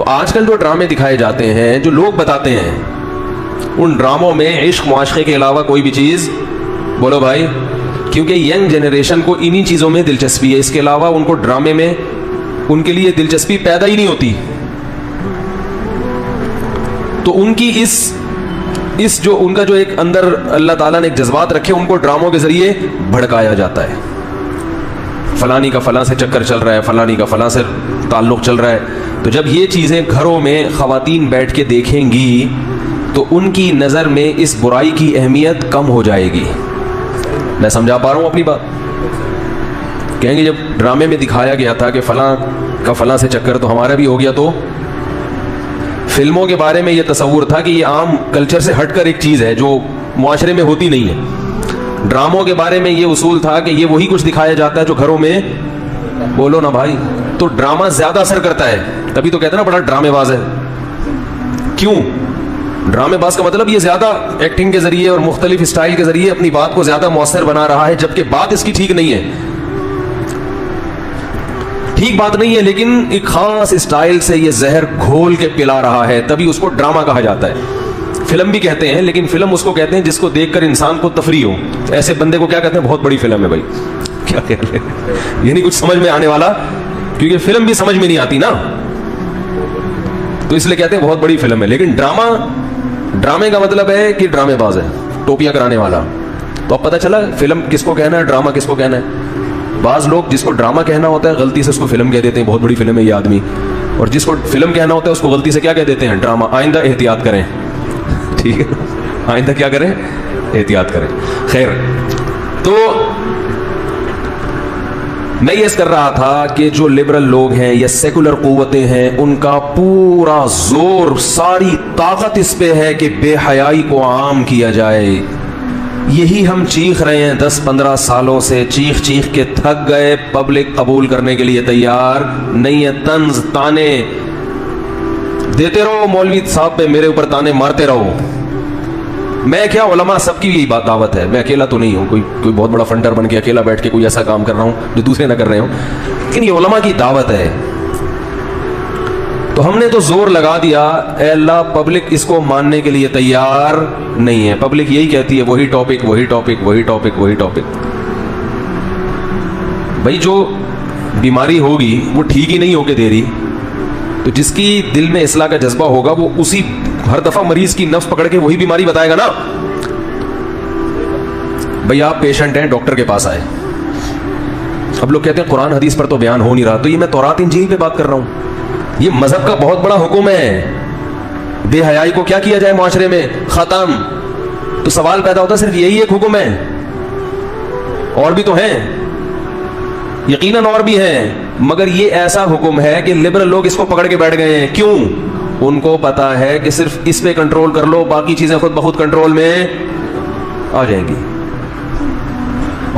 تو آج کل جو ڈرامے دکھائے جاتے ہیں، جو لوگ بتاتے ہیں، ان ڈراموں میں عشق معاشقے کے علاوہ کوئی بھی چیز، بولو بھائی، کیونکہ ینگ جنریشن کو انہی چیزوں میں دلچسپی ہے، اس کے علاوہ ان کو ڈرامے میں ان کے لیے دلچسپی پیدا ہی نہیں ہوتی. تو ان کی اس جو ان کا جو ایک اندر اللہ تعالیٰ نے ایک جذبات رکھے، ان کو ڈراموں کے ذریعے بھڑکایا جاتا ہے. فلانی کا فلاں سے چکر چل رہا ہے، فلانی کا فلاں سے تعلق چل رہا ہے. تو جب یہ چیزیں گھروں میں خواتین بیٹھ کے دیکھیں گی تو ان کی نظر میں اس برائی کی اہمیت کم ہو جائے گی. میں سمجھا پا رہا ہوں اپنی بات؟ کہیں گے جب ڈرامے میں دکھایا گیا تھا کہ فلاں کا فلاں سے چکر تو ہمارا بھی ہو گیا، تو فلموں کے بارے میں یہ تصور تھا کہ یہ عام کلچر سے ہٹ کر ایک چیز ہے جو معاشرے میں ہوتی نہیں ہے. ڈراموں کے بارے میں یہ اصول تھا کہ یہ وہی کچھ دکھایا جاتا ہے جو گھروں میں، بولو نا بھائی. تو ڈرامہ زیادہ اثر کرتا ہے، تبھی تو کہتے ہیں نا بڑا ڈرامے باز ہے. کیوں؟ ڈرامے باز کا مطلب یہ زیادہ ایکٹنگ کے ذریعے اور مختلف اسٹائل کے ذریعے اپنی بات کو زیادہ مؤثر بنا رہا ہے، جبکہ بات اس کی ٹھیک نہیں ہے. ٹھیک بات نہیں ہے، لیکن ایک خاص اسٹائل سے یہ زہر گھول کے پلا رہا ہے، تبھی اس کو ڈرامہ کہا جاتا ہے. فلم بھی کہتے ہیں، لیکن فلم اس کو کہتے ہیں جس کو دیکھ کر انسان کو تفریح ہو. ایسے بندے کو کیا کہتے ہیں؟ بہت بڑی فلم ہے بھائی. کیا کہتے ہیں؟ یہ نہیں کچھ سمجھ میں آنے والا، کیونکہ فلم بھی سمجھ میں نہیں آتی نا، تو اس لیے کہتے ہیں بہت بڑی فلم ہے. لیکن ڈرامے کا مطلب ہے کہ ڈرامے باز ہے، ٹوپیاں کرانے والا. تو اب پتہ چلا فلم کس کو کہنا ہے، ڈرامہ کس کو کہنا ہے. بعض لوگ جس کو ڈرامہ کہنا ہوتا ہے غلطی سے اس کو فلم کہہ دیتے ہیں، بہت بڑی فلم ہے یہ آدمی. اور جس کو فلم کہنا ہوتا ہے اس کو غلطی سے کیا کہہ دیتے ہیں؟ ڈرامہ. آئندہ احتیاط کریں، ٹھیک ہے؟ آئندہ کیا کریں؟ احتیاط کریں. خیر، تو میں یہ کر رہا تھا کہ جو لبرل لوگ ہیں یا سیکولر قوتیں ہیں، ان کا پورا زور، ساری طاقت اس پہ ہے کہ بے حیائی کو عام کیا جائے. یہی ہم چیخ رہے ہیں 10-15 سالوں سے، چیخ چیخ کے تھک گئے. پبلک قبول کرنے کے لیے تیار نہیں ہے. طنز تانے دیتے رہو، مولوی صاحب پہ میرے اوپر تانے مارتے رہو. میں کیا، علماء سب کی یہی بات دعوت ہے. میں اکیلا تو نہیں ہوں، کوئی بہت بڑا فنڈر بن کے اکیلا بیٹھ کے کوئی ایسا کام کر رہا ہوں جو دوسرے نہ کر رہے ہوں، لیکن یہ علماء کی دعوت ہے. تو ہم نے تو زور لگا دیا، اے اللہ پبلک اس کو ماننے کے لیے تیار نہیں ہے. پبلک یہی کہتی ہے وہی ٹاپک وہی ٹاپک وہی ٹاپک وہی ٹاپک. بھائی جو بیماری ہوگی وہ ٹھیک ہی نہیں ہو کے دے رہی، تو جس کی دل میں اصلاح کا جذبہ ہوگا وہ اسی ہر دفعہ مریض کی نفس پکڑ کے وہی بیماری بتائے گا نا. بھائی آپ پیشنٹ ہیں، ڈاکٹر کے پاس آئے. اب لوگ کہتے ہیں قرآن حدیث پر تو بیان ہو نہیں رہا، تو یہ میں تورات انجیل پہ بات کر رہا ہوں. یہ مذہب کا بہت بڑا حکم ہے. بے حیائی کو کیا کیا جائے معاشرے میں؟ ختم. تو سوال پیدا ہوتا ہے صرف یہی ایک حکم ہے؟ اور بھی تو ہیں، یقیناً اور بھی ہیں، مگر یہ ایسا حکم ہے کہ لبرل لوگ اس کو پکڑ کے بیٹھ گئے ہیں. کیوں؟ ان کو پتا ہے کہ صرف اس پہ کنٹرول کر لو، باقی چیزیں خود بخود کنٹرول میں آ جائیں گی.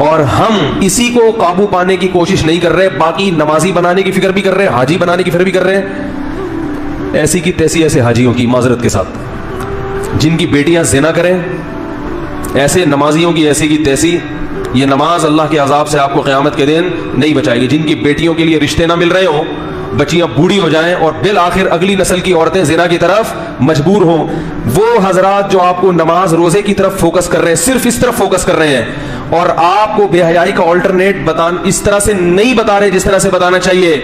اور ہم اسی کو قابو پانے کی کوشش نہیں کر رہے، باقی نمازی بنانے کی فکر بھی کر رہے، حاجی بنانے کی فکر بھی کر رہے ہیں. ایسی کی تیسی ایسے حاجیوں کی، معذرت کے ساتھ، جن کی بیٹیاں زنا کریں، ایسے نمازیوں کی ایسی کی تیسی. یہ نماز اللہ کے عذاب سے آپ کو قیامت کے دن نہیں بچائے گی. جن کی بیٹیوں کے لیے رشتے نہ مل رہے ہوں، بچیاں بوڑھی ہو جائیں اور بالآخر اگلی نسل کی عورتیں زنا کی طرف مجبور ہوں، وہ حضرات جو آپ کو نماز روزے کی طرف فوکس کر رہے ہیں، صرف اس طرف فوکس کر رہے ہیں، اور آپ کو بے حیائی کا آلٹرنیٹ اس طرح سے نہیں بتا رہے جس طرح سے بتانا چاہیے،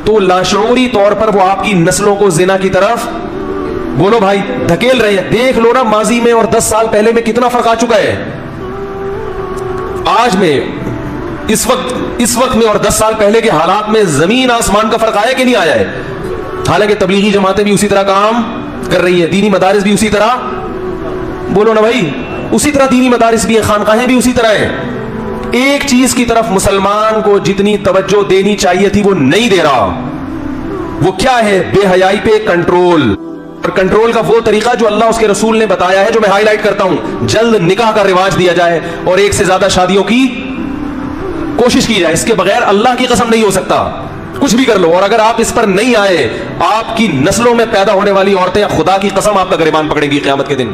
تو لاشعوری طور پر وہ آپ کی نسلوں کو زنا کی طرف، بولو بھائی، دھکیل رہے ہیں. دیکھ لو نا ماضی میں اور 10 سال پہلے میں کتنا فرق آ چکا ہے. آج میں اس وقت میں اور 10 سال پہلے کے حالات میں زمین آسمان کا فرق آیا کہ نہیں آیا ہے؟ حالانکہ تبلیغی جماعتیں بھی اسی طرح کام کر رہی ہے، دینی مدارس بھی اسی طرح، بولو نا بھائی، اسی طرح دینی مدارس بھی ہیں، خانقاہیں بھی اسی طرح ہیں. ایک چیز کی طرف مسلمان کو جتنی توجہ دینی چاہیے تھی وہ نہیں دے رہا. وہ کیا ہے؟ بے حیائی پہ کنٹرول. اور کنٹرول کا وہ طریقہ جو اللہ اس کے رسول نے بتایا ہے، جو میں ہائی لائٹ کرتا ہوں، جلد نکاح کا رواج دیا جائے اور ایک سے زیادہ شادیوں کی کوشش کی جائے. اس کے بغیر اللہ کی قسم نہیں ہو سکتا. کچھ بھی کر لو، اور اگر آپ اس پر نہیں آئے، آپ کی نسلوں میں پیدا ہونے والی عورتیں خدا کی قسم آپ کا گریبان پکڑیں گی قیامت کے دن.